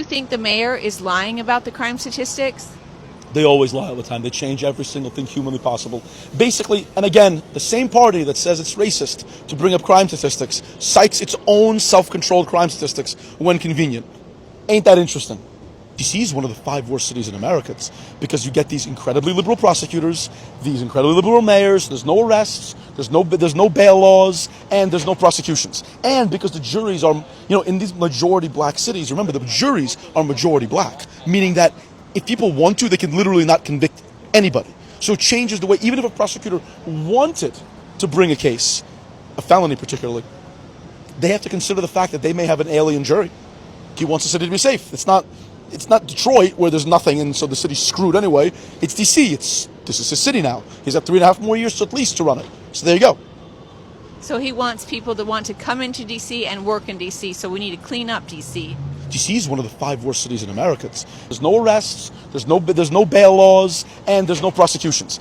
you think the mayor is lying about the crime statistics? They always lie all the time. They change every single thing humanly possible. Basically, and again, the same party that says it's racist to bring up crime statistics cites its own self-controlled crime statistics when convenient. Ain't that interesting? DC is one of the 5 worst cities in America because you get these incredibly liberal prosecutors, these incredibly liberal mayors, there's no arrests, there's no bail laws, and there's no prosecutions. And because the juries are, in these majority black cities, remember the juries are majority black, meaning that if people want to, they can literally not convict anybody. So it changes the way, even if a prosecutor wanted to bring a case, a felony particularly, they have to consider the fact that they may have an alien jury. He wants the city to be safe. It's not Detroit where there's nothing and so the city's screwed anyway. It's DC. This is his city now. He's got 3.5 more years at least to run it. So there you go. So he wants people to want to come into DC and work in DC. So we need to clean up DC. DC is one of the 5 worst cities in America. There's no arrests, there's no bail laws, and there's no prosecutions.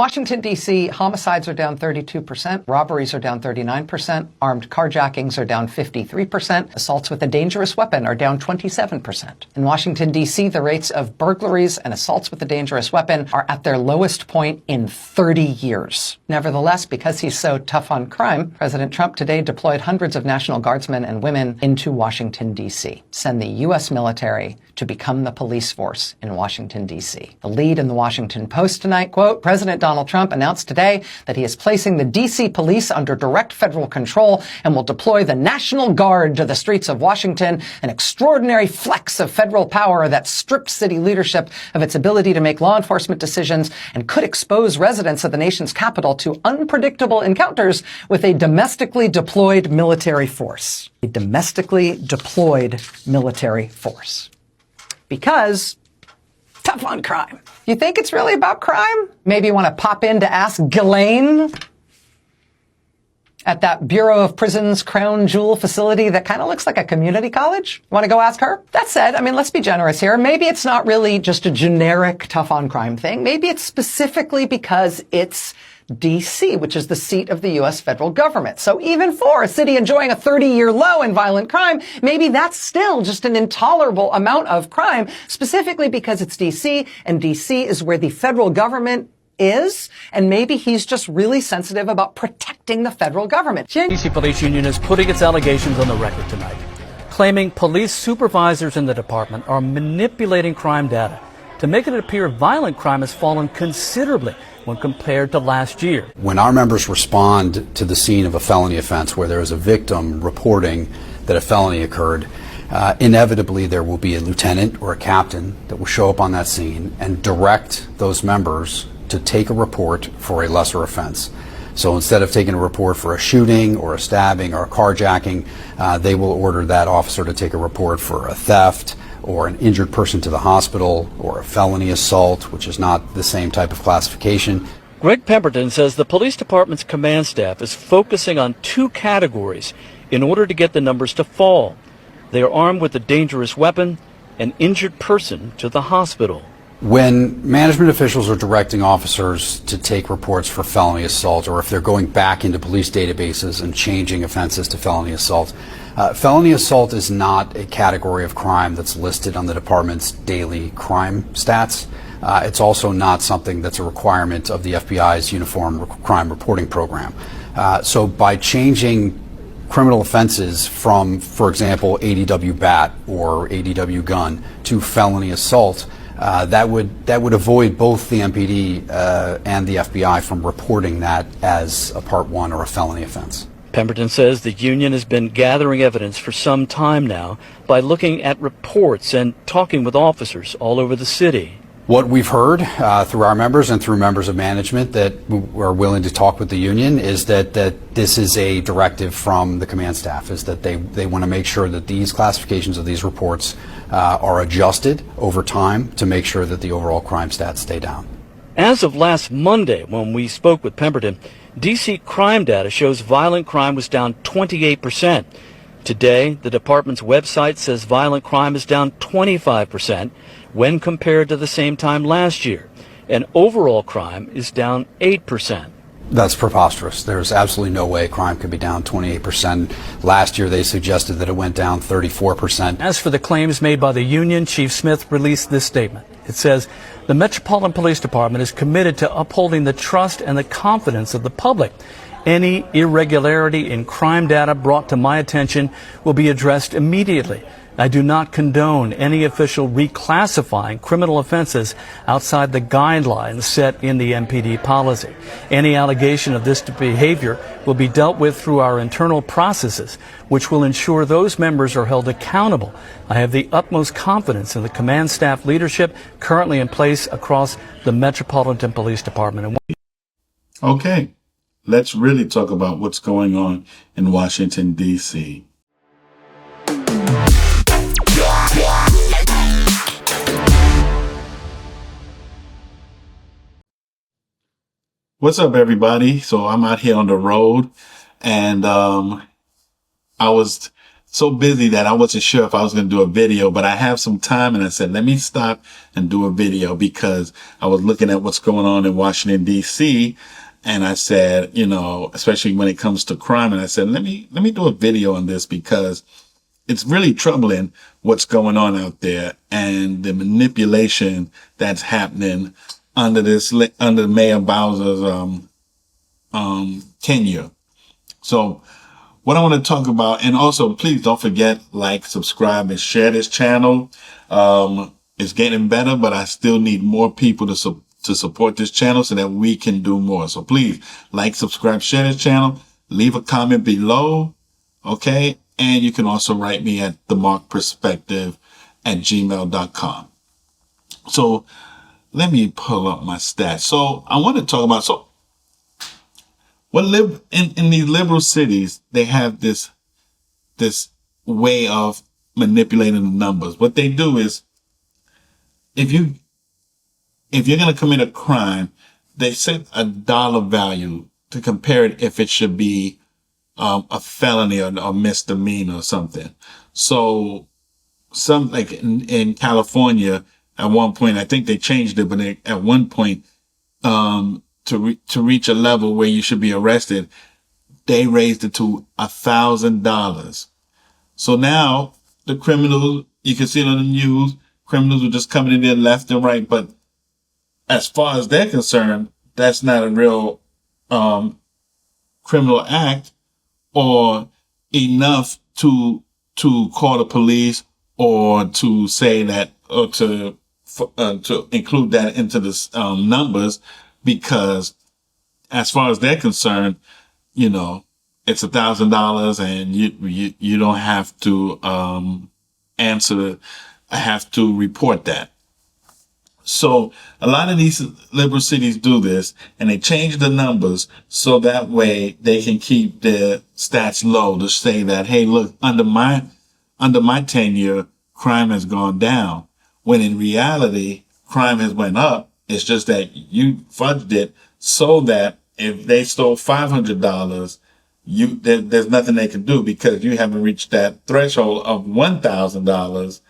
Washington, D.C., homicides are down 32%, robberies are down 39%, armed carjackings are down 53%, assaults with a dangerous weapon are down 27%. In Washington, D.C., the rates of burglaries and assaults with a dangerous weapon are at their lowest point in 30 years. Nevertheless, because he's so tough on crime, President Trump today deployed hundreds of National Guardsmen and women into Washington, D.C. Send the U.S. military to become the police force in Washington, D.C. The lead in the Washington Post tonight, quote, President Donald Trump announced today that he is placing the D.C. police under direct federal control and will deploy the National Guard to the streets of Washington, an extraordinary flex of federal power that stripped city leadership of its ability to make law enforcement decisions and could expose residents of the nation's capital to unpredictable encounters with a domestically deployed military force. A domestically deployed military force. Because tough on crime. You think it's really about crime? Maybe you want to pop in to ask Ghislaine at that Bureau of Prisons crown jewel facility that kind of looks like a community college. Want to go ask her? That said, let's be generous here. Maybe it's not really just a generic tough on crime thing. Maybe it's specifically because it's D.C., which is the seat of the U.S. federal government. So even for a city enjoying a 30-year low in violent crime, maybe that's still just an intolerable amount of crime, specifically because it's D.C., and D.C. is where the federal government is, and maybe he's just really sensitive about protecting the federal government. D.C. Police Union is putting its allegations on the record tonight, claiming police supervisors in the department are manipulating crime data to make it appear violent crime has fallen considerably when compared to last year. When our members respond to the scene of a felony offense where there is a victim reporting that a felony occurred, inevitably there will be a lieutenant or a captain that will show up on that scene and direct those members to take a report for a lesser offense. So instead of taking a report for a shooting or a stabbing or a carjacking, they will order that officer to take a report for a theft or an injured person to the hospital or a felony assault, which is not the same type of classification. Greg Pemberton says the police department's command staff is focusing on 2 categories in order to get the numbers to fall. They are armed with a dangerous weapon, an injured person to the hospital. When management officials are directing officers to take reports for felony assault, or if they're going back into police databases and changing offenses to felony assault is not a category of crime that's listed on the department's daily crime stats. It's also not something that's a requirement of the FBI's Uniform Crime Reporting Program. So by changing criminal offenses from, for example, ADW bat or ADW gun to felony assault, that would avoid both the MPD and the FBI from reporting that as a Part 1 or a felony offense. Pemberton says the union has been gathering evidence for some time now by looking at reports and talking with officers all over the city. What we've heard through our members and through members of management that are willing to talk with the union is that this is a directive from the command staff, is that they want to make sure that these classifications of these reports are adjusted over time to make sure that the overall crime stats stay down. As of last Monday, when we spoke with Pemberton, D.C. crime data shows violent crime was down 28%. Today, the department's website says violent crime is down 25% when compared to the same time last year, and overall crime is down 8%. That's preposterous. There's absolutely no way crime could be down 28%. Last year, they suggested that it went down 34%. As for the claims made by the union, Chief Smith released this statement. It says, the Metropolitan Police Department is committed to upholding the trust and the confidence of the public. Any irregularity in crime data brought to my attention will be addressed immediately. I do not condone any official reclassifying criminal offenses outside the guidelines set in the MPD policy. Any allegation of this behavior will be dealt with through our internal processes, which will ensure those members are held accountable. I have the utmost confidence in the command staff leadership currently in place across the Metropolitan Police Department. Okay, let's really talk about what's going on in Washington, D.C. What's up, everybody? So I'm out here on the road, and I was so busy that I wasn't sure if I was going to do a video, but I have some time, and I said, let me stop and do a video because I was looking at what's going on in Washington, D.C., and I said, you know, especially when it comes to crime, and I said, let me do a video on this because it's really troubling what's going on out there and the manipulation that's happening under Mayor Bowser's tenure. So what I want to talk about, and also please don't forget, like, subscribe, and share this channel. It's getting better, but I still need more people to support this channel so that we can do more. So please like, subscribe, share this channel, leave a comment below. Okay. And you can also write me at themarcperspective@gmail.com. So let me pull up my stats. So I want to talk about, in these liberal cities, they have this way of manipulating the numbers. What they do is, if you're going to commit a crime, they set a dollar value to compare it if it should be a felony or a misdemeanor or something. So like in California, at one point, I think they changed it, but at one point, to reach a level where you should be arrested, they raised it to $1,000. So now the criminals, you can see it on the news, criminals are just coming in there left and right. But as far as they're concerned, that's not a real, criminal act or enough to call the police or to say that, or to include that into the numbers, because as far as they're concerned, you know, it's $1,000 and you don't have to have to report that. So a lot of these liberal cities do this, and they change the numbers so that way they can keep their stats low to say that, hey, look, under my tenure, crime has gone down. When in reality, crime has went up. It's just that you fudged it so that if they stole $500, there's nothing they can do because you haven't reached that threshold of $1,000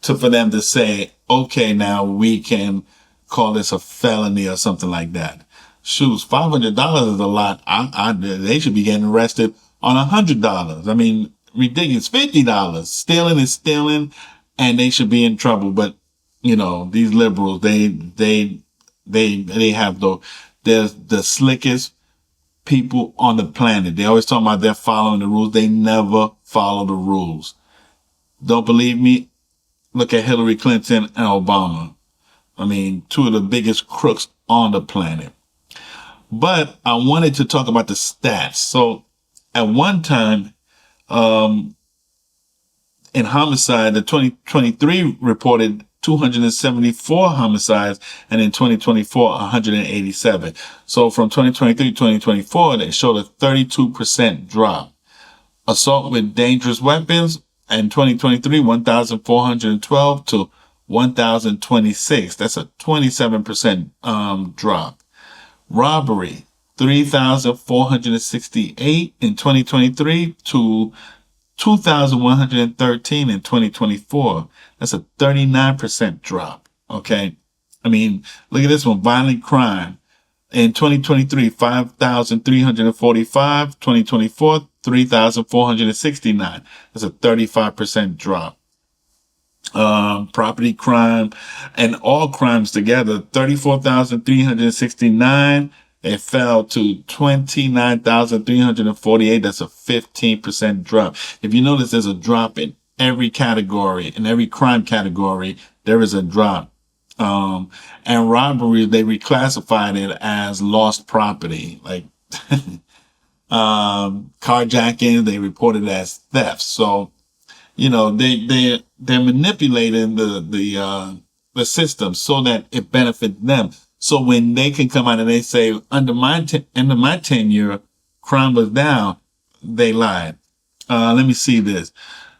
for them to say, okay, now we can call this a felony or something like that. Shoes, $500 is a lot. They should be getting arrested on $100. I mean, ridiculous. $50. Stealing is stealing, and they should be in trouble. But you know, these liberals, they have the slickest people on the planet. They always talk about they're following the rules. They never follow the rules. Don't believe me? Look at Hillary Clinton and Obama. I mean, two of the biggest crooks on the planet. But I wanted to talk about the stats. So at one time, in homicide, the 2023 reported 274 homicides, and in 2024, 187. So from 2023 to 2024, they showed a 32% drop. Assault with dangerous weapons in 2023, 1,412 to 1,026. That's a 27% drop. Robbery, 3,468 in 2023 to 2,113 in 2024. That's a 39% drop. Okay. I mean, look at this one. Violent crime. In 2023, 5,345. 2024, 3,469. That's a 35% drop. Property crime and all crimes together, 34,369. It fell to 29,348. That's a 15% drop. If you notice, there's a drop in every category, in every crime category, there is a drop. And robbery, they reclassified it as lost property, like, carjacking, they reported as theft. So, they're manipulating the system so that it benefits them. So when they can come out and they say, under my tenure, crime was down, they lied. Let me see this.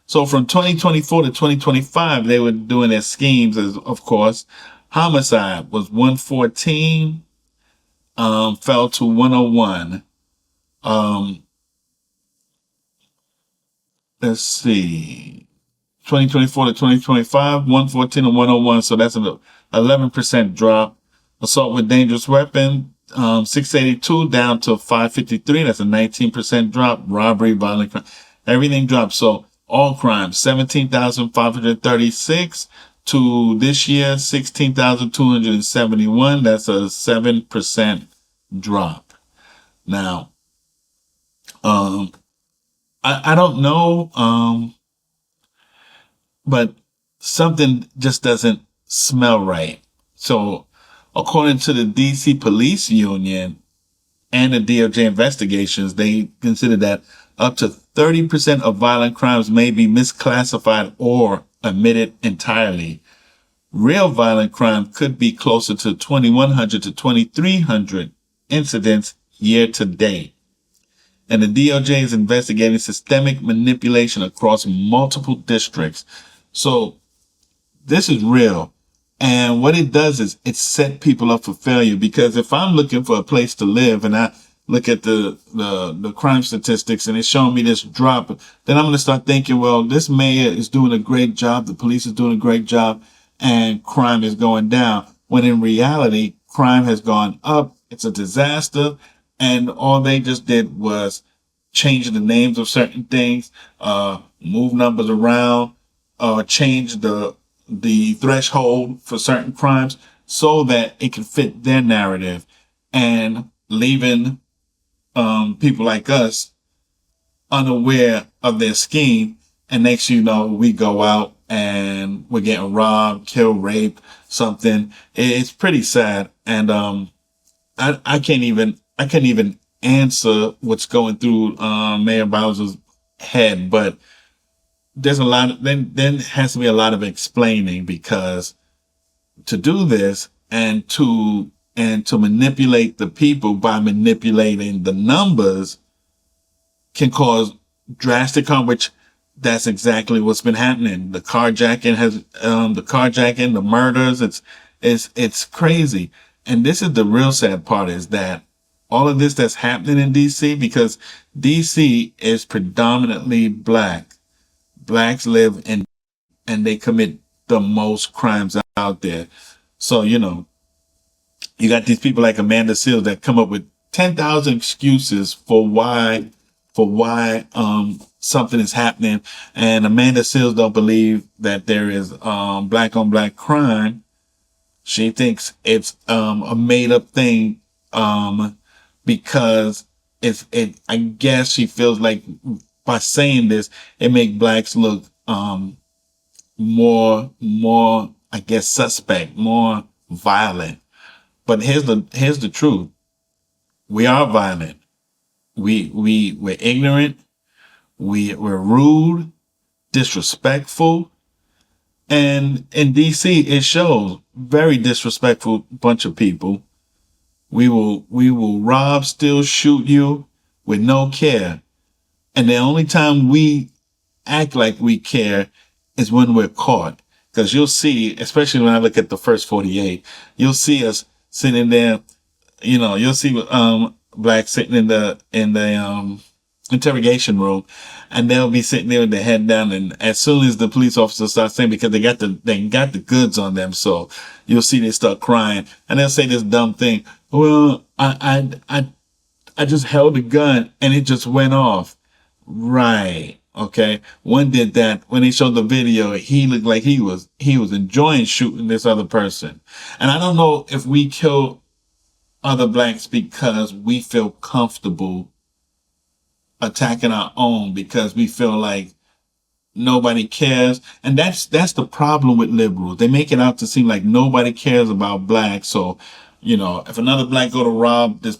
So from 2024 to 2025, they were doing their schemes, as of course. Homicide was 114, fell to 101. Let's see. 2024 to 2025, 114 and 101. So that's an 11% drop. Assault with dangerous weapon, 682 down to 553. That's a 19% drop. Robbery, violent crime, everything dropped. So all crimes, 17,536 to this year, 16,271. That's a 7% drop. Now, I don't know, but something just doesn't smell right. So according to the DC Police Union and the DOJ investigations, they consider that up to 30% of violent crimes may be misclassified or omitted entirely. Real violent crime could be closer to 2,100 to 2,300 incidents year to date. And the DOJ is investigating systemic manipulation across multiple districts. So this is real. And what it does is it set people up for failure, because if I'm looking for a place to live and I look at the crime statistics and it's showing me this drop, then I'm going to start thinking, well, this mayor is doing a great job. The police is doing a great job and crime is going down. When in reality, crime has gone up. It's a disaster. And all they just did was change the names of certain things, move numbers around, change the threshold for certain crimes so that it can fit their narrative, and leaving people like us unaware of their scheme. And next you know, we go out and we're getting robbed, killed, raped, something. It's pretty sad. And I can't even answer what's going through Mayor Bowser's head, but there's a lot of, then has to be a lot of explaining, because to do this and to manipulate the people by manipulating the numbers can cause drastic harm, which that's exactly what's been happening. The carjacking the murders, it's crazy. And this is the real sad part, is that all of this that's happening in DC, because DC is predominantly black. Blacks live in, and they commit the most crimes out there. So, you got these people like Amanda Seales that come up with 10,000 excuses for why something is happening. And Amanda Seales don't believe that there is black on black crime. She thinks it's a made up thing, because I guess she feels like by saying this, it make blacks look more I guess suspect, more violent. But here's the truth. We are violent. We're ignorant. We're rude, disrespectful. And in DC, it shows. Very disrespectful bunch of people. We will rob, steal, shoot you with no care. And the only time we act like we care is when we're caught. Because you'll see, especially when I look at the first 48, you'll see us sitting there, you'll see blacks sitting in the interrogation room, and they'll be sitting there with their head down, and as soon as the police officer starts saying, because they got the goods on them, so you'll see they start crying, and they'll say this dumb thing, Well, I just held the gun and it just went off. Right. Okay. One did that. When they showed the video, he looked like he was enjoying shooting this other person. And I don't know if we kill other blacks because we feel comfortable attacking our own, because we feel like nobody cares. And that's the problem with liberals. They make it out to seem like nobody cares about blacks. So, you know, if another black go to rob this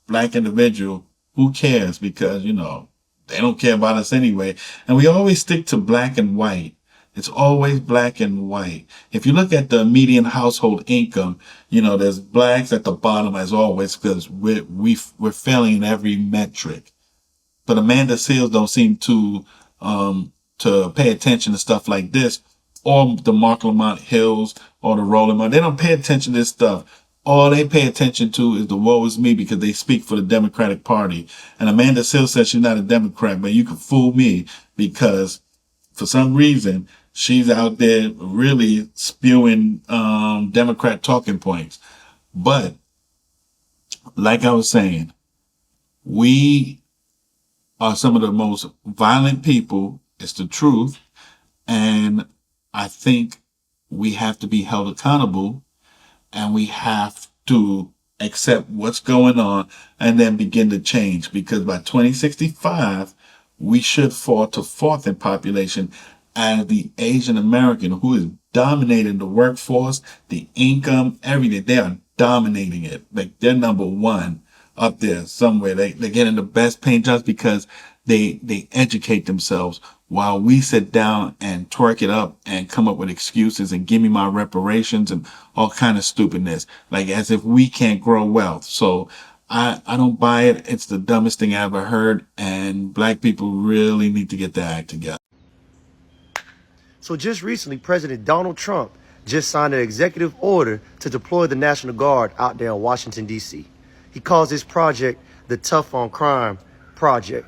black individual, who cares? Because, you know, they don't care about us anyway. And we always stick to black and white. It's always black and white. If you look at the median household income, you know, there's blacks at the bottom as always, because we're failing in every metric. But Amanda Seals don't seem to pay attention to stuff like this, or the Mark Lamont Hills or the Roland Martin. They don't pay attention to this stuff. All they pay attention to is the woe is me, because they speak for the Democratic Party. And Amanda Seals says she's not a Democrat, but you can fool me, because for some reason she's out there really spewing Democrat talking points. But like I was saying, we are some of the most violent people. It's the truth. And I think we have to be held accountable, and we have to accept what's going on and then begin to change, because by 2065, we should fall to fourth in population as the Asian American, who is dominating the workforce, the income, everything. They are dominating it. Like, they're number one up there somewhere. They're getting the best paying jobs because they educate themselves, while we sit down and twerk it up and come up with excuses and give me my reparations and all kind of stupidness, like as if we can't grow wealth. So I don't buy it. It's the dumbest thing I ever heard, and black people really need to get their act together. So just recently, President Donald Trump just signed an executive order to deploy the National Guard out there in Washington, D.C. He calls this project the Tough on Crime Project.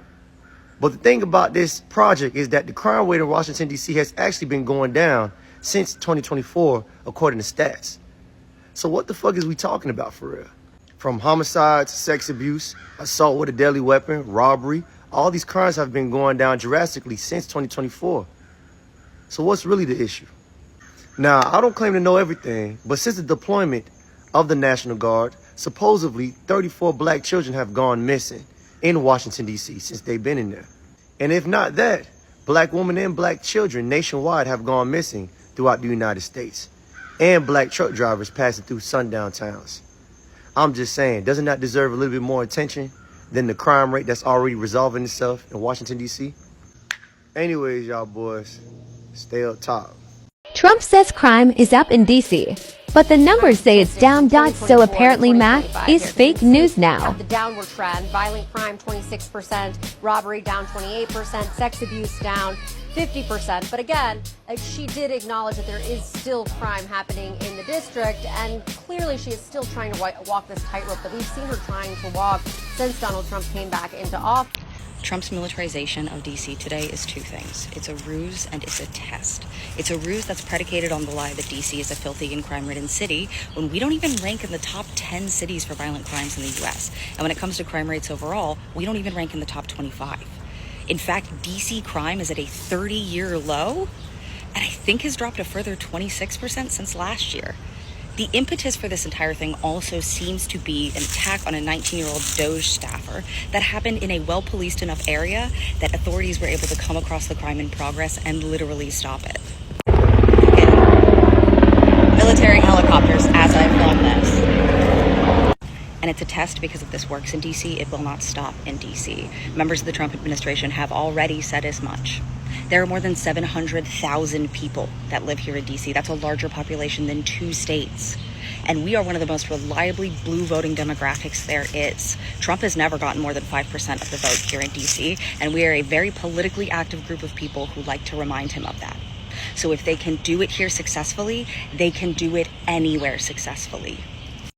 But the thing about this project is that the crime rate in Washington, D.C. has actually been going down since 2024, according to stats. So what the fuck is we talking about for real? From homicides, sex abuse, assault with a deadly weapon, robbery, all these crimes have been going down drastically since 2024. So what's really the issue? Now, I don't claim to know everything, but since the deployment of the National Guard, supposedly 34 black children have gone missing in Washington, D.C. since they've been in there. And if not that, black women and black children nationwide have gone missing throughout the United States, and black truck drivers passing through sundown towns. I'm just saying, doesn't that deserve a little bit more attention than the crime rate that's already resolving itself in Washington, D.C.? Anyways, y'all boys, stay up top. Trump says crime is up in D.C., but the numbers say it's down. So apparently math is fake news now. The downward trend, violent crime 26%, robbery down 28%, sex abuse down 50%. But again, she did acknowledge that there is still crime happening in the district, and clearly she is still trying to walk this tightrope that we've seen her trying to walk since Donald Trump came back into office. Trump's militarization of D.C. today is two things. It's a ruse and it's a test. It's a ruse that's predicated on the lie that D.C. is a filthy and crime-ridden city, when we don't even rank in the top 10 cities for violent crimes in the U.S. And when it comes to crime rates overall, we don't even rank in the top 25. In fact, D.C. crime is at a 30-year low, and I think has dropped a further 26% since last year. The impetus for this entire thing also seems to be an attack on a 19-year-old Doge staffer that happened in a well-policed enough area that authorities were able to come across the crime in progress and literally stop it. Again, military helicopters as I film this. And it's a test, because if this works in D.C., it will not stop in D.C. Members of the Trump administration have already said as much. There are more than 700,000 people that live here in D.C. That's a larger population than 2 states. And we are one of the most reliably blue voting demographics there is. Trump has never gotten more than 5% of the vote here in D.C., and we are a very politically active group of people who like to remind him of that. So if they can do it here successfully, they can do it anywhere successfully.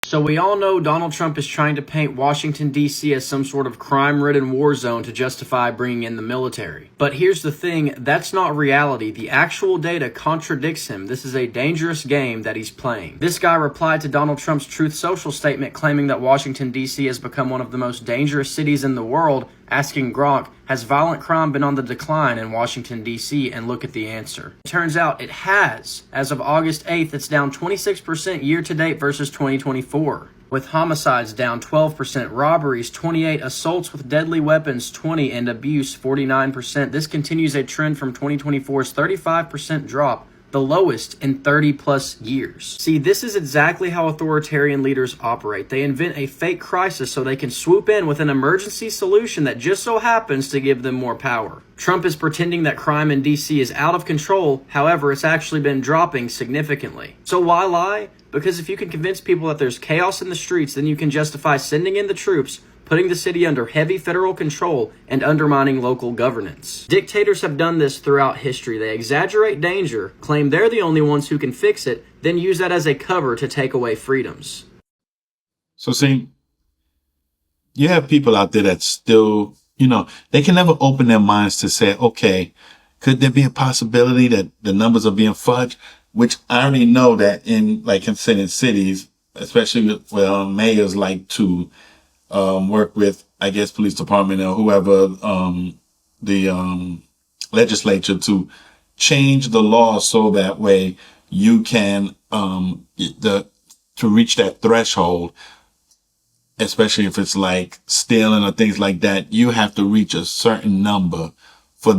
So we all know Donald Trump is trying to paint Washington, D.C. as some sort of crime-ridden war zone to justify bringing in the military. But here's the thing, that's not reality. The actual data contradicts him. This is a dangerous game that he's playing. This guy replied to Donald Trump's Truth Social statement claiming that Washington, D.C. has become one of the most dangerous cities in the world, asking Gronk, has violent crime been on the decline in Washington, D.C.? And look at the answer. It turns out it has. As of August 8th, it's down 26% year-to-date versus 2024. With homicides down 12%, robberies 28%, assaults with deadly weapons 20%, and abuse 49%. This continues a trend from 2024's 35% drop, the lowest in 30 plus years. See, this is exactly how authoritarian leaders operate. They invent a fake crisis so they can swoop in with an emergency solution that just so happens to give them more power. Trump is pretending that crime in DC is out of control, however, it's actually been dropping significantly. So why lie? Because if you can convince people that there's chaos in the streets, then you can justify sending in the troops, putting the city under heavy federal control, and undermining local governance. Dictators have done this throughout history. They exaggerate danger, claim they're the only ones who can fix it, then use that as a cover to take away freedoms. So see, you have people out there that still, they can never open their minds to say, okay, could there be a possibility that the numbers are being fudged? Which I already know that in certain cities, especially where mayors like to work with, I guess, police department or whoever, the legislature to change the law so that way you can, to reach that threshold, especially if it's like stealing or things like that, you have to reach a certain number for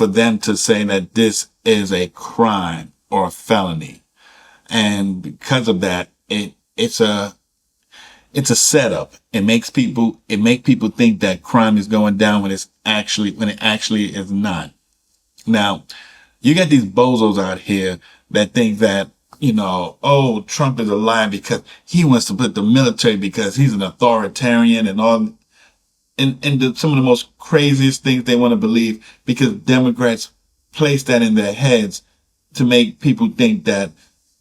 them to say that this is a crime or a felony. And because of that, it's a setup. It makes people think that crime is going down when it actually is not. Now, you got these bozos out here that think that, Trump is a liar because he wants to put the military because he's an authoritarian and all. And some of the most craziest things they want to believe, because Democrats place that in their heads to make people think that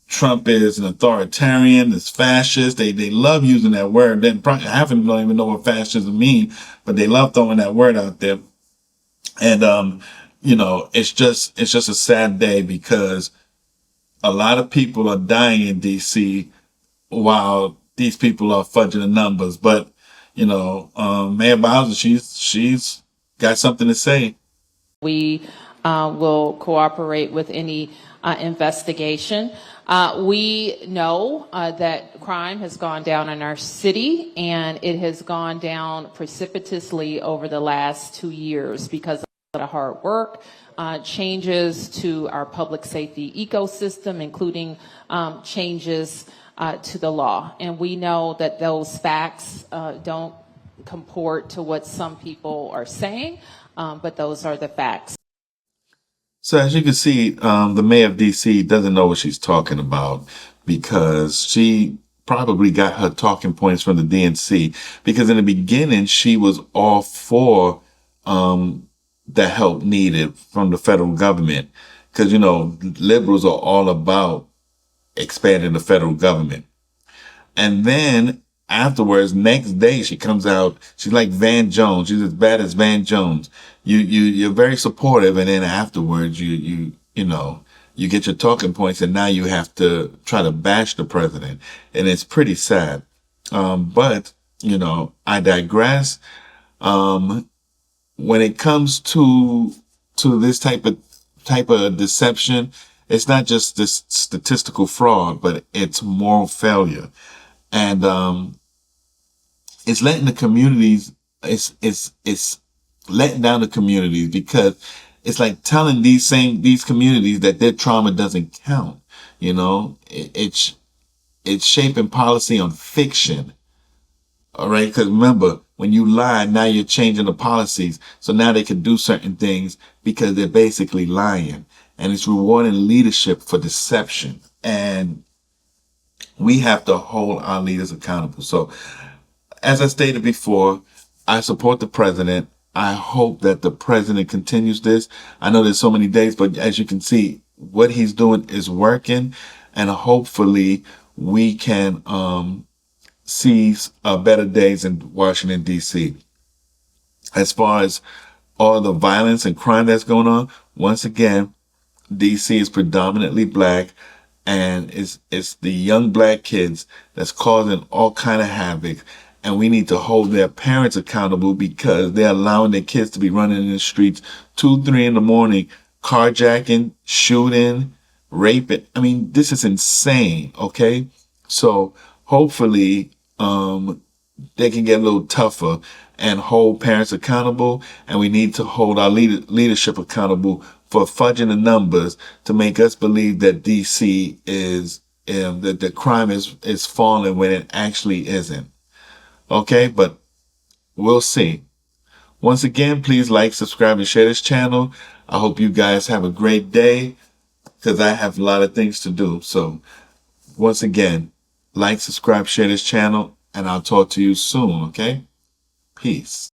Trump is an authoritarian, is fascist. They love using that word. Then probably half of them don't even know what fascism means, but they love throwing that word out there. And it's just a sad day because a lot of people are dying in DC while these people are fudging the numbers. But Mayor Bowser, she's got something to say. We will cooperate with any investigation. We know that crime has gone down in our city, and it has gone down precipitously over the last 2 years because of the hard work, changes to our public safety ecosystem, including changes to the law. And we know that those facts don't comport to what some people are saying, but those are the facts. So as you can see, the mayor of DC doesn't know what she's talking about because she probably got her talking points from the DNC, because in the beginning she was all for the help needed from the federal government, because liberals are all about expanding the federal government. And then afterwards, next day she comes out, she's like Van Jones. She's as bad as Van Jones. You're very supportive, and then afterwards you get your talking points, and now you have to try to bash the president, and it's pretty sad. But I digress. When it comes to this type of deception, it's not just this statistical fraud, but it's moral failure. And it's letting the communities, it's letting down the communities, because it's like telling these communities that their trauma doesn't count. It's shaping policy on fiction. All right. Because remember, when you lie, now you're changing the policies. So now they can do certain things because they're basically lying, and it's rewarding leadership for deception. And we have to hold our leaders accountable. So as I stated before, I support the president. I hope that the president continues this. I know there's so many days, but as you can see, what he's doing is working, and hopefully we can, sees better days in Washington, D.C. As far as all the violence and crime that's going on, once again, D.C. is predominantly black, and it's the young black kids that's causing all kind of havoc. And we need to hold their parents accountable because they're allowing their kids to be running in the streets 2, 3 in the morning, carjacking, shooting, raping. I mean, this is insane. Okay. So hopefully, they can get a little tougher and hold parents accountable. And we need to hold our leadership accountable for fudging the numbers to make us believe that DC is, that the crime is falling when it actually isn't. Okay, but we'll see. Once again, please like, subscribe, and share this channel. I hope you guys have a great day because I have a lot of things to do. So once again, like, subscribe, share this channel, and I'll talk to you soon, okay? Peace.